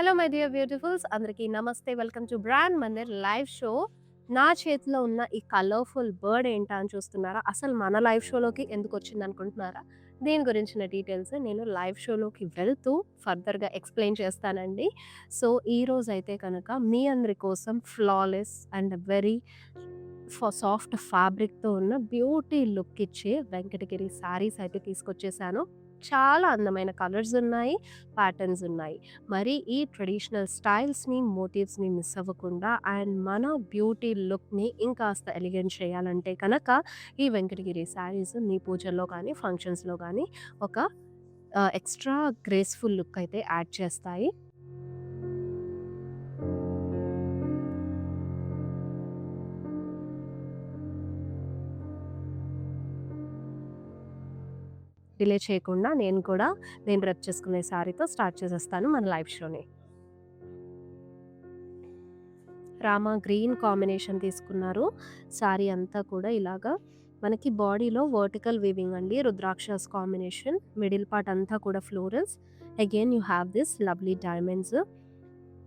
Hello my dear beautifuls, అందరికీ నమస్తే. Welcome to brand Mandir live show. నా చేతిలో ఉన్న ఈ కలర్ఫుల్ బర్డ్ ఏంటా అని చూస్తున్నారా? అసలు మన లైవ్ షోలోకి ఎందుకు వచ్చింది అనుకుంటున్నారా? దీని గురించిన డీటెయిల్స్ నేను లైవ్ షోలోకి వెళ్తూ ఫర్దర్గా ఎక్స్ప్లెయిన్ చేస్తానండి. సో ఈ రోజు అయితే కనుక మీ అందరి కోసం ఫ్లాలెస్ అండ్ వెరీ సాఫ్ట్ ఫ్యాబ్రిక్తో ఉన్న బ్యూటీ లుక్ ఇచ్చే వెంకటగిరి శారీస్ అయితే తీసుకొచ్చేసాను. చాలా అందమైన కలర్స్ ఉన్నాయి, ప్యాటర్న్స్ ఉన్నాయి. మరి ఈ ట్రెడిషనల్ స్టైల్స్‌ని, మోటివ్స్‌ని మిస్ అవ్వకుండా అండ్ మన బ్యూటీ లుక్‌ని ఇంకాస్త ఎలిగెంట్ చేయాలంటే కనుక ఈ వెంకటగిరి శారీస్ మీ పూజల్లో కానీ, ఫంక్షన్స్‌లో కానీ ఒక ఎక్స్‌ట్రా గ్రేస్‌ఫుల్ లుక్ అయితే యాడ్ చేస్తాయి. డిలే చేయకుండా నేను రేపు చేసుకునే శారీతో స్టార్ట్ చేసేస్తాను మన లైవ్ షోని. రామా గ్రీన్ కాంబినేషన్ తీసుకున్నారు. శారీ అంతా కూడా ఇలాగా మనకి బాడీలో వర్టికల్ వీవింగ్ అండి. రుద్రాక్షస్ కాంబినేషన్. మిడిల్ పార్ట్ అంతా కూడా florals. Again you have this lovely diamonds.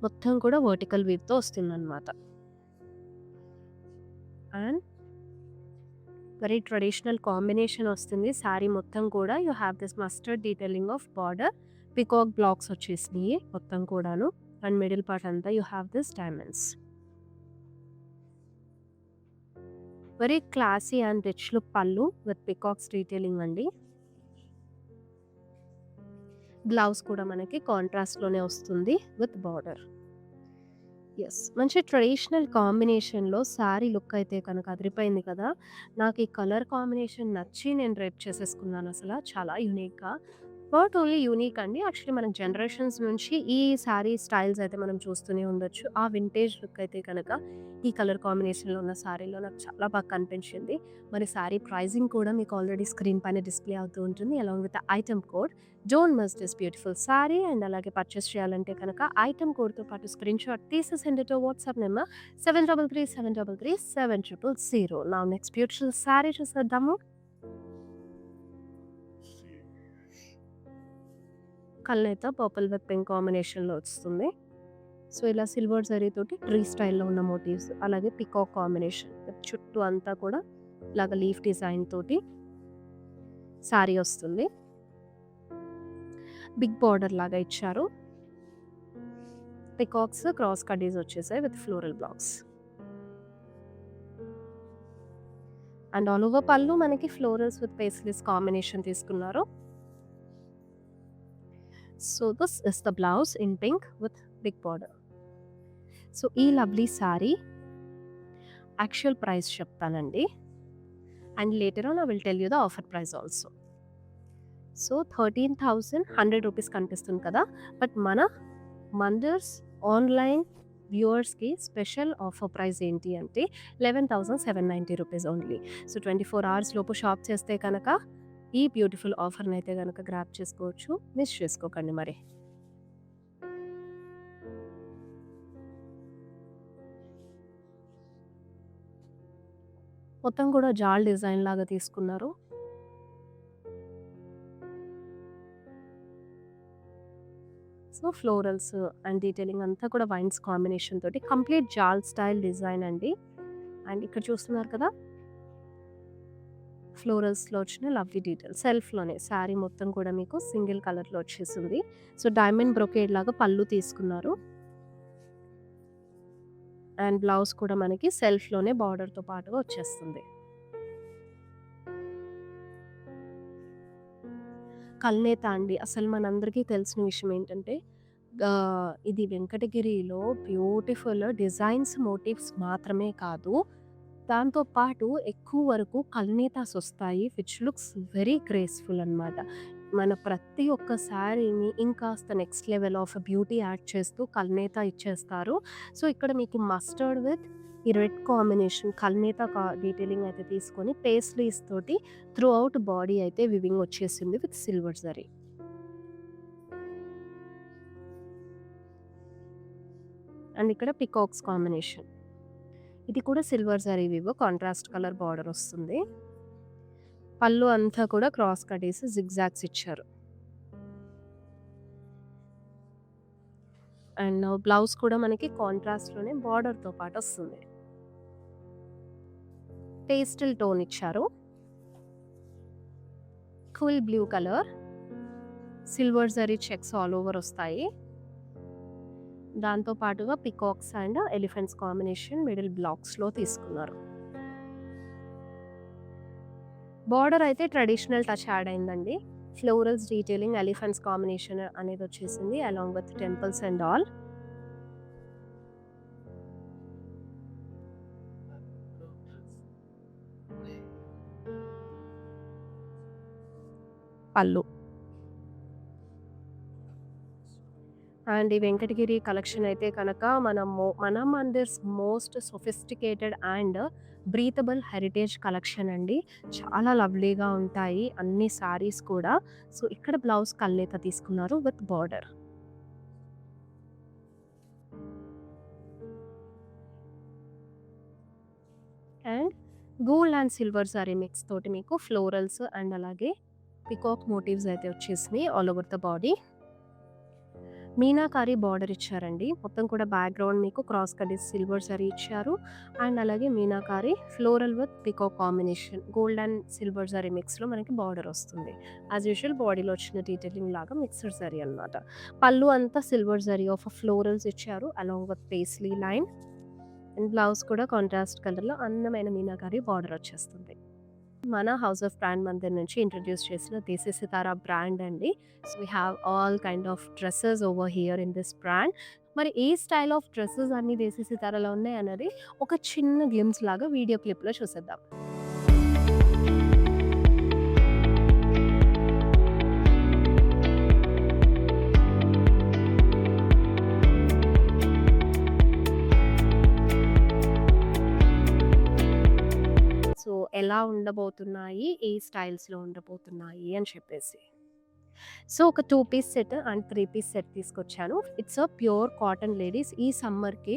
మొత్తం కూడా వర్టికల్ వీవ్‌తో వస్తుందన్నమాట. అండ్ వెరీ ట్రెడిషనల్ కాంబినేషన్ వస్తుంది. శారీ మొత్తం కూడా you have this mustard detailing of border. Peacock blocks వచ్చేసినాయి మొత్తం కూడాను. అండ్ మిడిల్ పార్ట్ అంతా you have this diamonds. Very classy and rich look పళ్ళు విత్ పికాక్స్ డీటెయిలింగ్ అండి. బ్లౌజ్ కూడా మనకి కాంట్రాస్ట్‌లోనే వస్తుంది విత్ బార్డర్. యెస్. మంచి ట్రెడిషనల్ కాంబినేషన్‌లో శారీ లుక్ అయితే కనుక అదిరిపోయింది కదా! నాకు ఈ కలర్ కాంబినేషన్ నచ్చి నేను రేప్ చేసేసుకున్నాను అసల. చాలా యూనిక్‌గా. నాట్ ఓన్లీ యూనిక్ అండి. యాక్చువల్లీ మన జనరేషన్స్ నుంచి ఈ శారీ స్టైల్స్ అయితే మనం చూస్తూనే ఉండొచ్చు. ఆ వింటేజ్ లుక్ అయితే కనుక ఈ కలర్ కాంబినేషన్‌లో ఉన్న శారీలో నాకు చాలా బాగా కనిపించింది. మరి శారీ ప్రైజింగ్ కూడా మీకు ఆల్రెడీ స్క్రీన్ పైన డిస్‌ప్లే అవుతూ ఉంటుంది. Along with item code. Don't miss this beautiful sari. And అలాగే పర్చేస్ చేయాలంటే కనుక ఐటెమ్ కోడ్‌తో పాటు స్క్రీన్‌షాట్ తీసి send it to WhatsApp number 7337337000. Now next beautiful sari చూసేద్దాము. కల్నేత పర్పుల్ విత్ పింక్ కాంబినేషన్‌లో వస్తుంది. సో, ఇలా సిల్వర్ జరీతోటి ట్రీ స్టైల్‌లో ఉన్న మోటివ్స్, అలాగే పీకాక్ కాంబినేషన్ చుట్టూ అంతా కూడా ఇలాగ లీఫ్ డిజైన్ తోటి శారీ వస్తుంది. బిగ్ బార్డర్ లాగా ఇచ్చారు. పీకాక్స్ క్రాస్ కడ్డీస్ వచ్చేసాయి with floral blocks. And all over పళ్ళు మనకి ఫ్లోరల్స్ విత్ పేస్లెస్ కాంబినేషన్ తీసుకున్నారు. So, this is the blouse in pink with big border. So, ఈ లవ్లీ శారీ యాక్చువల్ ప్రైస్ చెప్తానండి. And later on I will tell you the offer price also. So, 13,100 rupees కనిపిస్తుంది కదా! But మన Mandirs online వ్యూవర్స్‌కి special offer price ఏంటి అంటే 11,790 rupees only. So, 24 hours లోపు shop చేస్తే కనుక ఈ బ్యూటిఫుల్ ఆఫర్‌నైతే గనక గ్రాబ్ చేసుకోవచ్చు. మిస్ చేసుకోకండి మరి. మొత్తం కూడా జాల్ డిజైన్ లాగా తీసుకున్నారు. సో, ఫ్లోరల్స్ అండ్ డీటెయిలింగ్ అంతా కూడా వైన్స్ కాంబినేషన్ తోటి కంప్లీట్ జాల్ స్టైల్ డిజైన్ అండి. అండ్ ఇక్కడ చూస్తున్నారు కదా! ఫ్లోరల్స్‌లో వచ్చిన లవ్లీ డీటెయిల్ సెల్ఫ్‌లోనే శారీ మొత్తం కూడా మీకు సింగిల్ కలర్‌లో వచ్చేసింది. సో, డైమండ్ బ్రొకేడ్ లాగా పళ్ళు తీసుకున్నారు. అండ్ బ్లౌజ్ కూడా మనకి సెల్ఫ్‌లోనే బార్డర్‌తో పాటుగా వచ్చేస్తుంది. కల్నేత అండి. అసలు మనందరికీ తెలిసిన విషయం ఏంటంటే ఇది వెంకటగిరిలో బ్యూటిఫుల్ డిజైన్స్, మోటివ్స్ మాత్రమే కాదు. దాంతో పాటు ఎక్కువ వరకు కల్నేతాస్ వస్తాయి. విచ్ లుక్స్ వెరీ గ్రేస్‌ఫుల్ అనమాట. మన ప్రతి ఒక్క శారీని ఇంకాస్త next level of beauty add చేస్తూ కల్నేత ఇచ్చేస్తారు. సో, ఇక్కడ మీకు మస్టర్డ్ విత్ ఈ రెడ్ కాంబినేషన్ కల్నేత డీటెయిలింగ్ అయితే తీసుకొని పేస్ట్రీస్ తోటి త్రూ ఔట్ బాడీ అయితే వివింగ్ వచ్చేసింది విత్ సిల్వర్ జరీ. అండ్ ఇక్కడ పికాక్స్ కాంబినేషన్. ఇది కూడా silver zari weave contrast colour border వస్తుంది. పళ్ళు అంతా కూడా క్రాస్ కటీస్ జిగ్‌జాగ్స్ ఇచ్చారు. అండ్ బ్లౌజ్ కూడా మనకి కాంట్రాస్ట్‌లోనే బార్డర్‌తో పాటు వస్తుంది. పేస్టల్ టోన్ ఇచ్చారు. Cool blue colour. Silver zari checks all over వస్తాయి. దాంతో పాటుగా peacocks and elephants combination middle బ్లాక్స్‌లో తీసుకున్నారు. బార్డర్ అయితే ట్రెడిషనల్ టచ్ యాడ్ అయిందండి. ఫ్లోరల్స్ డీటెయిలింగ్, ఎలిఫెంట్స్ కాంబినేషన్ అనేది వచ్చేసింది along with temples and all. పళ్ళు. అండ్ ఈ వెంకటగిరి కలెక్షన్ అయితే కనుక మన Mandir's most sophisticated and breathable heritage collection అండి. చాలా లవ్లీగా ఉంటాయి అన్ని సారీస్ కూడా. సో ఇక్కడ బ్లౌజ్ కల్నేత తీసుకున్నారు with border. And gold and silver sorry mix తోటి మీకు ఫ్లోరల్స్ అండ్ అలాగే పికాక్ మోటివ్స్ అయితే వచ్చేసినాయి all over the body. Meenakari border ఇచ్చారండి. మొత్తం కూడా బ్యాక్‌గ్రౌండ్ మీకు క్రాస్ కట్ సిల్వర్ జరీ ఇచ్చారు. అండ్ అలాగే meenakari floral with peacock combination gold and silver zari మిక్స్‌లో మనకి బార్డర్ వస్తుంది. యాజ్ యూజువల్ బాడీలో వచ్చిన డీటెయిలింగ్ లాగా మిక్స్డ్ జరీ అన్నమాట. పళ్ళు అంతా సిల్వర్ జరీ ఆఫ్ ఫ్లోరల్స్ ఇచ్చారు along with paisley line. And blouse కూడా కాంట్రాస్ట్ కలర్‌లో అందమైన మీనాకారి బార్డర్ వచ్చేస్తుంది. మన హౌస్ ఆఫ్ బ్రాండ్ మందిర్ నుంచి ఇంట్రడ్యూస్ చేసిన దేశీ సితారా బ్రాండ్ అండి. So we have all kind of dresses over here in this brand. మరి ఏ స్టైల్ ఆఫ్ డ్రెసెస్ అన్ని దేశీ సితారాలో ఉన్నాయి అన్నది ఒక చిన్న గ్లిమ్స్ లాగా వీడియో క్లిప్‌లో చూసేద్దాం. సో ఎలా ఉండబోతున్నాయి, ఏ స్టైల్స్‌లో ఉండబోతున్నాయి అని చెప్పేసి. సో ఒక 2 piece set and 3 piece set తీసుకొచ్చాను. It's a pure cotton ladies. ఈ సమ్మర్‌కి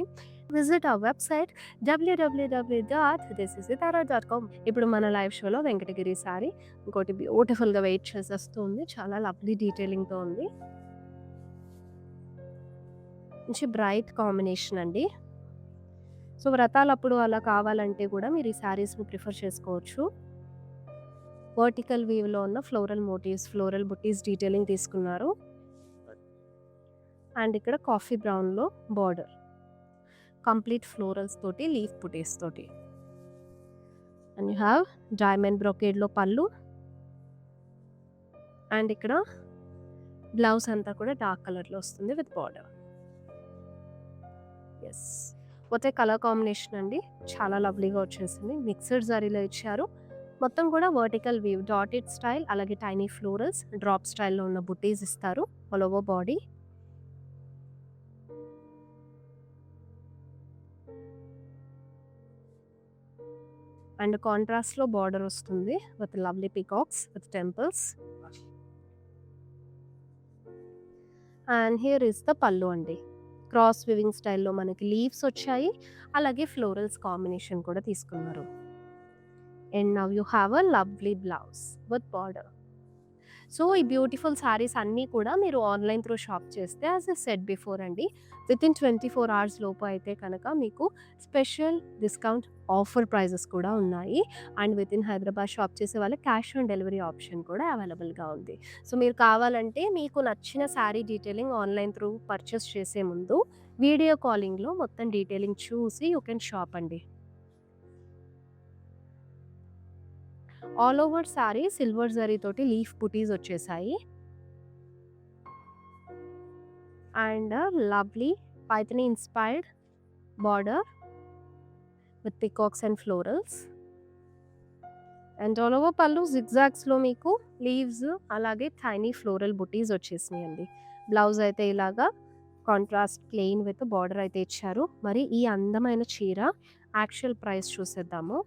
విజిట్ అవర్ వెబ్‌సైట్ www.thisisitara.com. ఇప్పుడు మన లైవ్ షోలో వెంకటగిరి సారీ ఇంకోటి బ్యూటిఫుల్‌గా వెయిట్ చేసేస్తుంది. చాలా లవ్లీ డీటెయిలింగ్‌తో ఉంది. మంచి బ్రైట్ కాంబినేషన్ అండి. సో వ్రతాలప్పుడు అలా కావాలంటే కూడా మీరు ఈ శారీస్‌ని ప్రిఫర్ చేసుకోవచ్చు. వర్టికల్ వీవ్‌లో ఉన్న ఫ్లోరల్ మోటివ్స్, ఫ్లోరల్ బుట్టీస్ డీటెయిలింగ్ తీసుకున్నారు. అండ్ ఇక్కడ కాఫీ బ్రౌన్‌లో బార్డర్. కంప్లీట్ ఫ్లోరల్స్ తోటి, లీఫ్ బుటీస్ తోటి. అండ్ యూ హ్యావ్ డైమండ్ బ్రొకేడ్‌లో పళ్ళు. అండ్ ఇక్కడ బ్లౌజ్ అంతా కూడా డార్క్ కలర్‌లో వస్తుంది విత్ బార్డర్. యెస్. పోతే కలర్ కాంబినేషన్ అండి. చాలా లవ్లీగా వచ్చేసింది. మిక్స్డ్ జరీలో ఇచ్చారు. మొత్తం కూడా వర్టికల్ వీవ్, డాటెడ్ స్టైల్, అలాగే టైనీ ఫ్లోరల్స్, డ్రాప్ స్టైల్‌లో ఉన్న బుటీస్ ఇస్తారు ఆల్ ఓవర్ బాడీ. అండ్ కాంట్రాస్ట్‌లో బార్డర్ వస్తుంది with lovely peacocks with temples. And here is the పల్లు అండి. క్రాస్ వివింగ్ స్టైల్‌లో మనకి లీవ్స్ వచ్చాయి. అలాగే ఫ్లోరల్స్ కాంబినేషన్ కూడా తీసుకున్నారు. And now you have a lovely blouse with border. So ఈ బ్యూటిఫుల్ సారీస్ అన్నీ కూడా మీరు ఆన్లైన్ త్రూ షాప్ చేస్తే యాజ్ ఎ సెట్ బిఫోర్ అండి వితిన్ 24 అవర్స్ లోపు అయితే కనుక మీకు స్పెషల్ డిస్కౌంట్ ఆఫర్ ప్రైజెస్ కూడా ఉన్నాయి. అండ్ వితిన్ హైదరాబాద్ షాప్ చేసే వాళ్ళకి క్యాష్ ఆన్ డెలివరీ ఆప్షన్ కూడా అవైలబుల్గా ఉంది. సో మీరు కావాలంటే మీకు నచ్చిన sari detailing online through purchase చేసే ముందు వీడియో కాలింగ్లో మొత్తం డీటెయిలింగ్ చూసి యూ కెన్ షాప్ అండి. All over sorry silver zari తోటి లీఫ్ బుటీస్ వచ్చేసాయి. And lovely Paithani inspired border with peacocks and florals. And all over పళ్ళు జిగ్జాగ్స్‌లో మీకు లీవ్స్ అలాగే టైనీ ఫ్లోరల్ బుటీస్ వచ్చేసినాయండి. బ్లౌజ్ అయితే ఇలాగా కాంట్రాస్ట్ ప్లెయిన్ విత్ బార్డర్ అయితే ఇచ్చారు. మరి ఈ అందమైన చీర యాక్చువల్ ప్రైస్ చూసేద్దాము.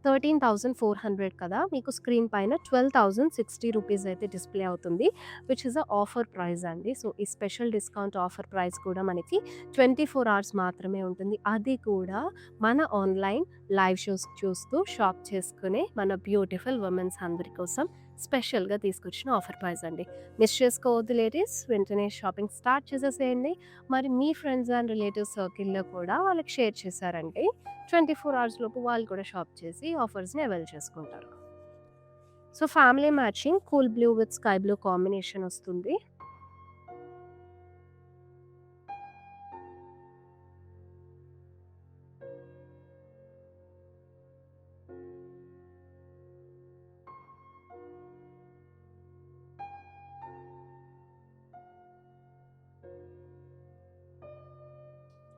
13,400 కదా! మీకు స్క్రీన్ పైన 12,060 రూపీస్ అయితే డిస్‌ప్లే అవుతుంది. Which is a offer price అండి. సో, ఈ స్పెషల్ డిస్కౌంట్ ఆఫర్ ప్రైస్ కూడా మనకి 24 అవర్స్ మాత్రమే ఉంటుంది. అది కూడా మన ఆన్‌లైన్ లైవ్ షోస్ చూస్తూ షాప్ చేసుకునే మన బ్యూటిఫుల్ వుమెన్స్ అందరి కోసం స్పెషల్‌గా తీసుకొచ్చిన ఆఫర్ ప్రైస్ అండి. మిస్ చేసుకోవద్దు లేడీస్. వెంటనే షాపింగ్ స్టార్ట్ చేసేసేయండి. మరి మీ ఫ్రెండ్స్ అండ్ రిలేటివ్స్ సర్కిల్‌లో కూడా వాళ్ళకి షేర్ చేశారంటే 24 అవర్స్ లోపు వాళ్ళు కూడా షాప్ చేసి ఆఫర్స్‌ని అవైల్ చేసుకుంటారు. So, family matching cool blue with sky blue combination వస్తుంది.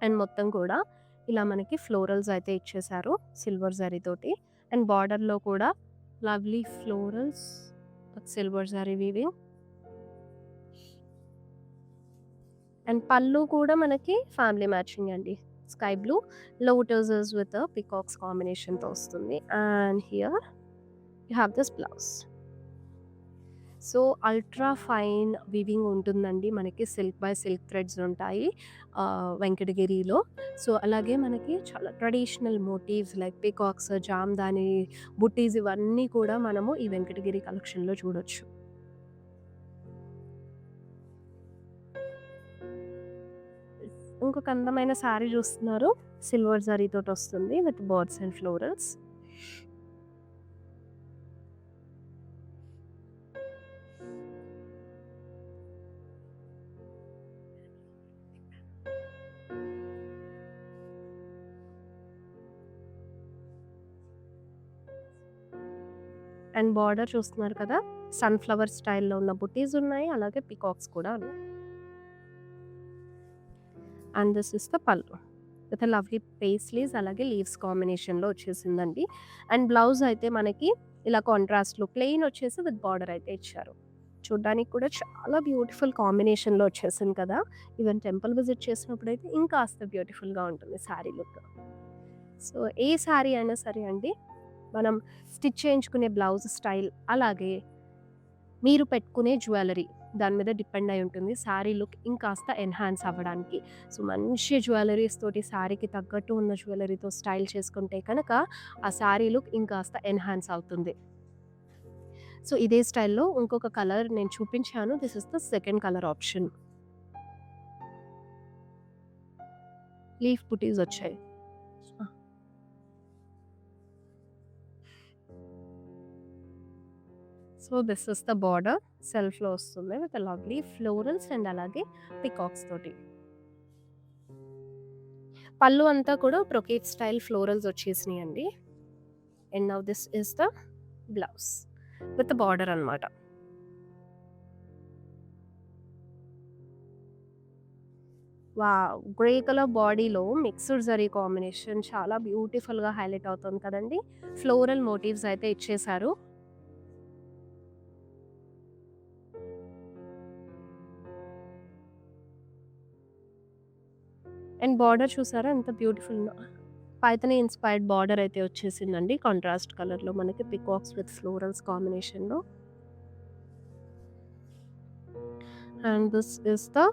అండ్ మొత్తం కూడా ఇలా మనకి ఫ్లోరల్స్ అయితే ఇచ్చేశారు సిల్వర్ జరీతోటి. అండ్ బార్డర్‌లో కూడా lovely florals with silver zari weaving. And పళ్ళు కూడా మనకి ఫ్యామిలీ మ్యాచింగ్ అండి. Sky blue lotuses with peacocks కాంబినేషన్‌తో వస్తుంది. And here you have this blouse. So, ultra fine weaving ఉంటుందండి. మనకి సిల్క్ బై సిల్క్ థ్రెడ్స్ ఉంటాయి వెంకటగిరిలో. సో, అలాగే మనకి చాలా traditional motifs like peacocks, jamdani, buttis ఇవన్నీ కూడా మనము ఈ వెంకటగిరి కలెక్షన్‌లో చూడొచ్చు. ఇంకొక అందమైన శారీ చూస్తున్నారు. సిల్వర్ జరీతోటొస్తుంది with birds and florals. And border చూస్తున్నారు కదా! సన్‌ఫ్లవర్ స్టైల్‌లో ఉన్న బుట్టీస్ ఉన్నాయి. అలాగే పీకాక్స్ కూడా ఉన్నాయి. అండ్ దిస్ ఇస్ ద పల్లు విత్ లవ్లీ పేస్లీస్ అలాగే లీవ్స్ కాంబినేషన్‌లో వచ్చేసిందండి. అండ్ బ్లౌజ్ అయితే మనకి ఇలా కాంట్రాస్ట్‌లో ప్లెయిన్ వచ్చేసి విత్ బార్డర్ అయితే ఇచ్చారు. చూడ్డానికి కూడా చాలా బ్యూటిఫుల్ కాంబినేషన్‌లో వచ్చేసింది కదా! ఈవెన్ టెంపుల్ విజిట్ చేసినప్పుడైతే ఇంకాస్త బ్యూటిఫుల్‌గా ఉంటుంది శారీ లుక్. సో, ఏ శారీ అయినా సరే అండి, మనం స్టిచ్ చేయించుకునే బ్లౌజ్ స్టైల్ అలాగే మీరు పెట్టుకునే జ్యువెలరీ దాని మీద డిపెండ్ అయి ఉంటుంది శారీ లుక్ ఇంకాస్త ఎన్హాన్స్ అవ్వడానికి. సో, మంచి జ్యువెలరీస్ తోటి శారీకి తగ్గట్టు ఉన్న జ్యువెలరీతో స్టైల్ చేసుకుంటే కనుక ఆ శారీ లుక్ ఇంకాస్త ఎన్హాన్స్ అవుతుంది. సో, ఇదే స్టైల్‌లో ఇంకొక కలర్ నేను చూపించాను. This is the second colour option. Leaf buttis వచ్చాయి. ఆ! So, this is the border సెల్ఫ్‌లో వస్తుంది విత్ లవ్లీ ఫ్లోరల్స్ అండ్ అలాగే పీకాక్స్ తోటి. పళ్ళు అంతా కూడా బ్రొకేట్ స్టైల్ ఫ్లోరల్స్ వచ్చేసినాయండి. And now this is the blouse with border అన్నమాట. వావ్! గ్రే కలర్ బాడీలో మిక్స్డ్ జరీ కాంబినేషన్ చాలా బ్యూటిఫుల్‌గా హైలైట్ అవుతుంది కదండీ! ఫ్లోరల్ మోటివ్స్ అయితే ఇచ్చేశారు. అండ్ బార్డర్ చూసారా ఎంత బ్యూటిఫుల్‌గా పైథానీ ఇన్‌స్పైర్డ్ బార్డర్ అయితే వచ్చేసిందండి. కాంట్రాస్ట్ కలర్‌లో మనకి పీకాక్స్ విత్ ఫ్లోరల్స్ కాంబినేషన్‌లో. అండ్ దిస్ ఇస్ ద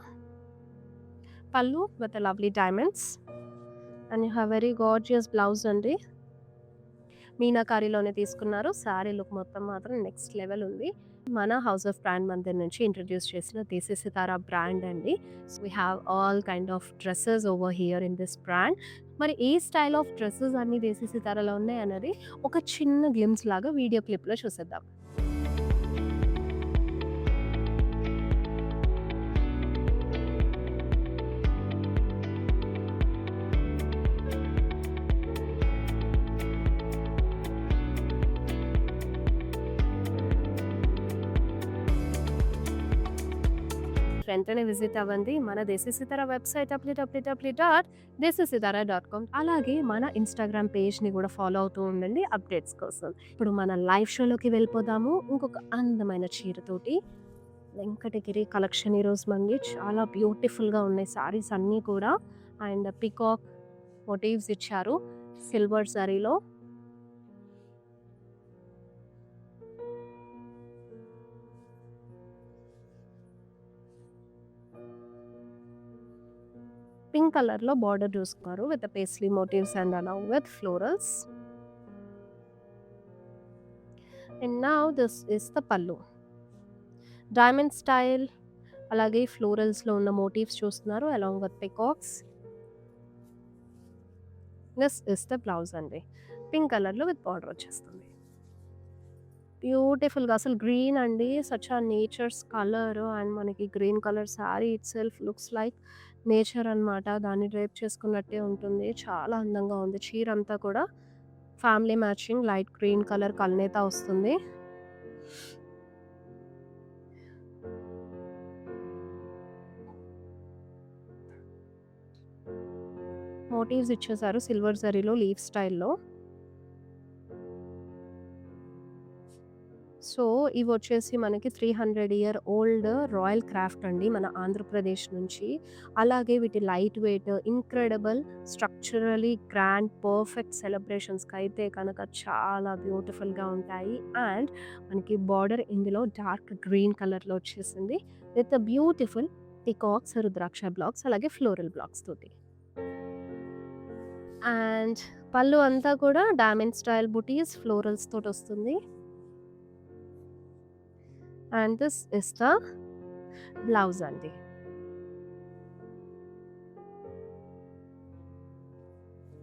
పల్లు with lovely diamonds. And you have very gorgeous blouse అండి. మీనాకారిలోనే తీసుకున్నారు. శారీ లుక్ మొత్తం మాత్రం నెక్స్ట్ లెవెల్ ఉంది. మన హౌస్ ఆఫ్ బ్రాండ్ మందిర్ నుంచి ఇంట్రొడ్యూస్ చేసిన దేశీ సితారా బ్రాండ్ అండి. So, we have all kind of dresses over here in this brand. మరి ఏ స్టైల్ ఆఫ్ డ్రెసెస్ అన్నీ దేశీ సితారాలో ఉన్నాయన్నది ఒక చిన్న గ్లిమ్స్ లాగా వీడియో క్లిప్‌లో చూసేద్దాం. వెంటనే విజిట్ అవ్వండి. మన దేశీ సితారా వెబ్‌సైట్ www.desisitara.com అలాగే మన ఇన్‌స్టాగ్రామ్ పేజ్‌ని కూడా ఫాలో అవుతూ ఉండండి అప్డేట్స్ కోసం. ఇప్పుడు మన లైవ్ షోలోకి వెళ్ళిపోదాము. ఇంకొక అందమైన చీరతోటి వెంకటగిరి కలెక్షన్ ఈరోజు మనకి చాలా బ్యూటిఫుల్‌గా ఉన్నాయి సారీస్ అన్నీ కూడా. అండ్ పీకాక్ మోటివ్స్ ఇచ్చారు సిల్వర్ జరీలో. పింక్ కలర్‌లో బార్డర్ చూసుకున్నారు with paisley motifs and along with florals. And now this is the pallu. Diamond style అలాగే ఫ్లోరల్స్‌లో ఉన్న మోటివ్స్ చూస్తున్నారు along with peacocks. This is the blouse అండి. పింక్ కలర్‌లో విత్ బార్డర్ వచ్చేస్తుంది. బ్యూటిఫుల్‌గా అసలు గ్రీన్ అండి. Such a nature's colour and మనకి green colour sari itself looks like nature అనమాట. దాన్ని డ్రేప్ చేసుకున్నట్టే ఉంటుంది. చాలా అందంగా ఉంది. చీర అంతా కూడా family matching light green colour కల్నేత వస్తుంది. మోటివ్స్ ఇచ్చేసారు సిల్వర్ జరీలో లీఫ్ స్టైల్‌లో. సో, ఇవొచ్చేసి మనకి 300 ఇయర్ ఓల్డ్ రాయల్ క్రాఫ్ట్ అండి మన ఆంధ్రప్రదేశ్ నుంచి. అలాగే వీటి light weight, incredible, structurally grand, perfect సెలబ్రేషన్స్‌కైతే కనుక చాలా బ్యూటిఫుల్‌గా ఉంటాయి. అండ్ మనకి బార్డర్ ఇందులో డార్క్ గ్రీన్ కలర్‌లో వచ్చేసింది. With beautiful peacocks, rudraksha blocks అలాగే ఫ్లోరల్ బ్లాక్స్ తోటి. అండ్ పళ్ళు అంతా కూడా డైమండ్ స్టైల్ బుటీస్ ఫ్లోరల్స్ తోటొస్తుంది. And this is the blouse అండి.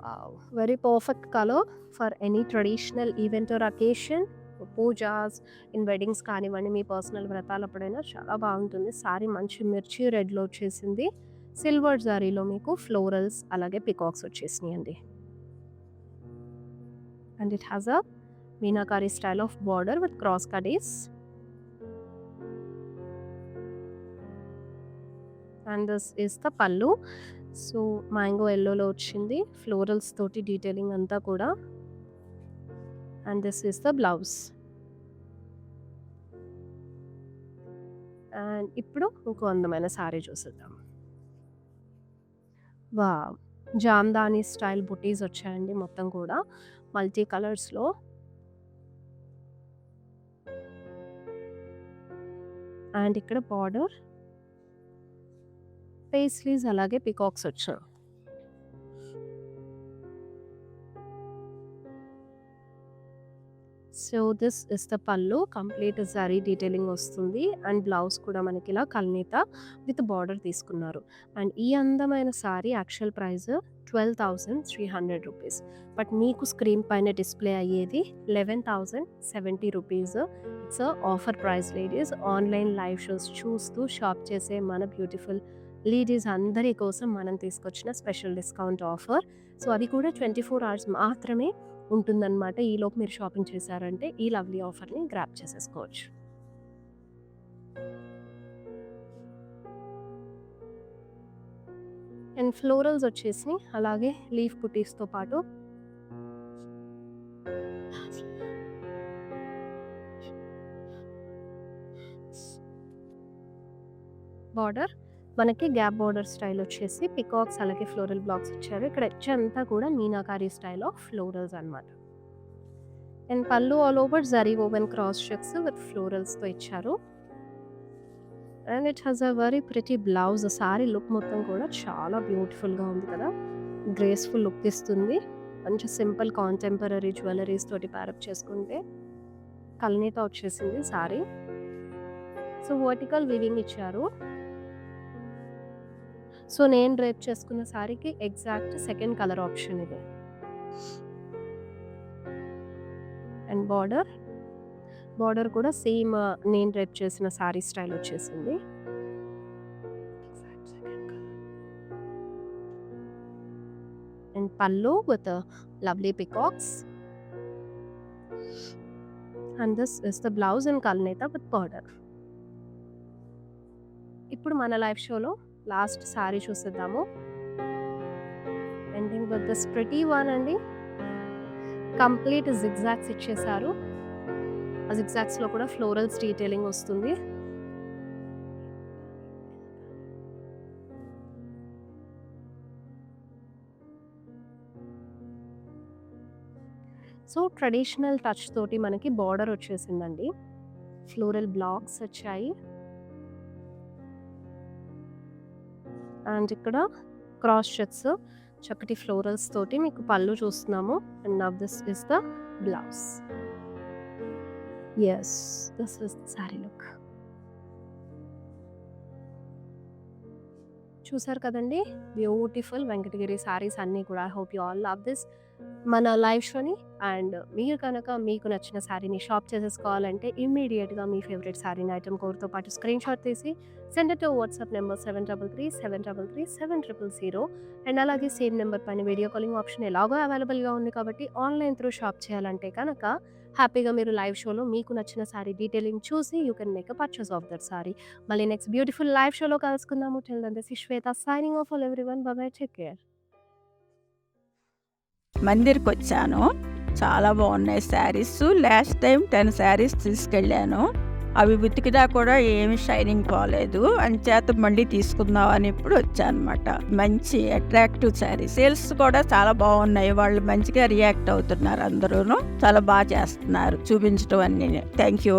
Wow! Very perfect colour for any traditional event or occasion. Pujas, in weddings కానివ్వండి, మీ పర్సనల్ వ్రతాలప్పుడైనా చాలా బాగుంటుంది. సారీ మంచి మిర్చి రెడ్‌లో వచ్చేసింది. సిల్వర్ జరీలో మీకు ఫ్లోరల్స్ అలాగే పికాక్స్ వచ్చేసినాయండి. And it has a meenakari style of border with cross కడీస్. And this is the pallu. So, mango యెల్లోలో వచ్చింది. ఫ్లోరల్స్ తోటి డీటెయిలింగ్ అంతా కూడా. And this is the blouse. అండ్ ఇప్పుడు ఇంకో అందమైన సారీ చూసేద్దాం. వావ్! జామ్దాని స్టైల్ బుటీస్ వచ్చాయండి మొత్తం కూడా మల్టీ కలర్స్‌లో. అండ్ ఇక్కడ బార్డర్, పేస్లీస్ అలాగే పీకాక్స్ వచ్చాయి. సో, దిస్ ఇస్ ద పల్లు. కంప్లీట్ జరీ డీటెయిలింగ్ వస్తుంది. అండ్ బ్లౌజ్ కూడా మనకి ఇలా కల్నేత విత్ బార్డర్ తీసుకున్నారు. అండ్ ఈ అందమైన sorry actual price 12,300 rupees. But మీకు స్క్రీన్ పైన డిస్‌ప్లే అయ్యేది 11,070 rupees. It's a offer price ladies. Online live shows చూస్తూ షాప్ చేసే మన బ్యూటిఫుల్ లేడీస్ అందరి కోసం మనం తీసుకొచ్చిన స్పెషల్ డిస్కౌంట్ ఆఫర్. సో, అది కూడా 24 అవర్స్ మాత్రమే ఉంటుందన్నమాట. ఈలోపు మీరు షాపింగ్ చేశారంటే ఈ లవ్లీ ఆఫర్‌ని గ్రాబ్ చేసేసుకోవచ్చు. అండ్ ఫ్లోరల్స్ వచ్చేసినాయి. అలాగే లీఫ్ బుటీస్‌తో పాటు బార్డర్ మనకి గ్యాప్ బార్డర్ స్టైల్ వచ్చేసి పికాక్స్ అలాగే ఫ్లోరల్ బ్లాక్స్ ఇచ్చారు. ఇక్కడ ఎడ్జ్ అంతా కూడా మీనాకారి స్టైల్ ఆఫ్ ఫ్లోరల్స్ అన్నమాట. And pallu all over zari woven cross checks with ఫ్లోరల్స్‌తో ఇచ్చారు. And it has a very pretty blouse. Sari look మొత్తం కూడా చాలా బ్యూటిఫుల్‌గా ఉంది కదా! గ్రేస్‌ఫుల్ లుక్ ఇస్తుంది. మంచి సింపుల్ కాంటెంపరరీ జ్యువెల్లరీస్ తోటి ప్యారప్ చేసుకుంటే కల్నేత వచ్చేసింది సారీ. సో, వర్టికల్ వీవింగ్ ఇచ్చారు. సో, నేను డ్రేప్ చేసుకున్న సారీకి ఎగ్జాక్ట్ సెకండ్ కలర్ ఆప్షన్ ఇది. అండ్ బార్డర్ కూడా సేమ్ నేను డ్రేప్ చేసిన సారీ స్టైల్ వచ్చేసింది. And pallu with lovely peacocks. And this is the blouse in కల్నేత విత్ బార్డర్. ఇప్పుడు మన లైవ్ షోలో లాస్ట్ సారీ చూసేద్దాము. ఎండింగ్ విత్ దిస్ ప్రిటీ వన్ అండి. కంప్లీట్ జిగ్‌జాగ్స్ ఇచ్చేసారు. ఆ జిగ్‌జాగ్స్‌లో కూడా ఫ్లోరల్స్ డీటెయిలింగ్ వస్తుంది. సో, ట్రెడిషనల్ టచ్ తోటి మనకి బార్డర్ వచ్చేసిందండి. ఫ్లోరల్ బ్లాక్స్ వచ్చాయి. అండ్ ఇక్కడ క్రాస్ చెక్స్ చక్కటి ఫ్లోరల్స్ తోటి మీకు పళ్ళు చూస్తున్నాము. And now this is the blouse. Yes, this is the sorry look. చూసారు కదండి, బ్యూటిఫుల్ వెంకటగిరి సారీస్ అన్నీ కూడా. I hope you all love this మన లైవ్ షోని. అండ్ మీరు కనుక మీకు నచ్చిన శారీని షాప్ చేసేసుకోవాలంటే ఇమ్మీడియట్గా మీ ఫేవరెట్ శారీని ఐటమ్ కోడ్తో పాటు స్క్రీన్ షాట్ తీసి send to WhatsApp number 7337337000. And అలాగే సేమ్ నెంబర్ పైన వీడియో కాలింగ్ ఆప్షన్ ఎలాగో అవైలబుల్గా ఉంది కాబట్టి ఆన్లైన్ త్రూ షాప్ చేయాలంటే కనుక హ్యాపీగా మీరు లైవ్ షోలో మీకు నచ్చిన శారీ డీటెయిలింగ్ చూసి you can make a purchase of that sari. మళ్ళీ నెక్స్ట్ బ్యూటిఫుల్ లైవ్ షోలో కలుసుకుందాము. Till then this is Shweta signing off all everyone. Bye bye, take care. మందిర్కి వచ్చాను. చాలా బాగున్నాయి శారీస్. లాస్ట్ టైం 10 శారీస్ తీసుకెళ్ళాను. అవి ఉతికినా కూడా ఏమి షైనింగ్ పోలేదు. అంచేత మళ్ళీ తీసుకుందాం అని ఇప్పుడు వచ్చానమాట. మంచి అట్రాక్టివ్ శారీ. సేల్స్ కూడా చాలా బాగున్నాయి. వాళ్ళు మంచిగా రియాక్ట్ అవుతున్నారు. అందరూ చాలా బాగా చేస్తున్నారు చూపించడం అన్నీ. Thank you.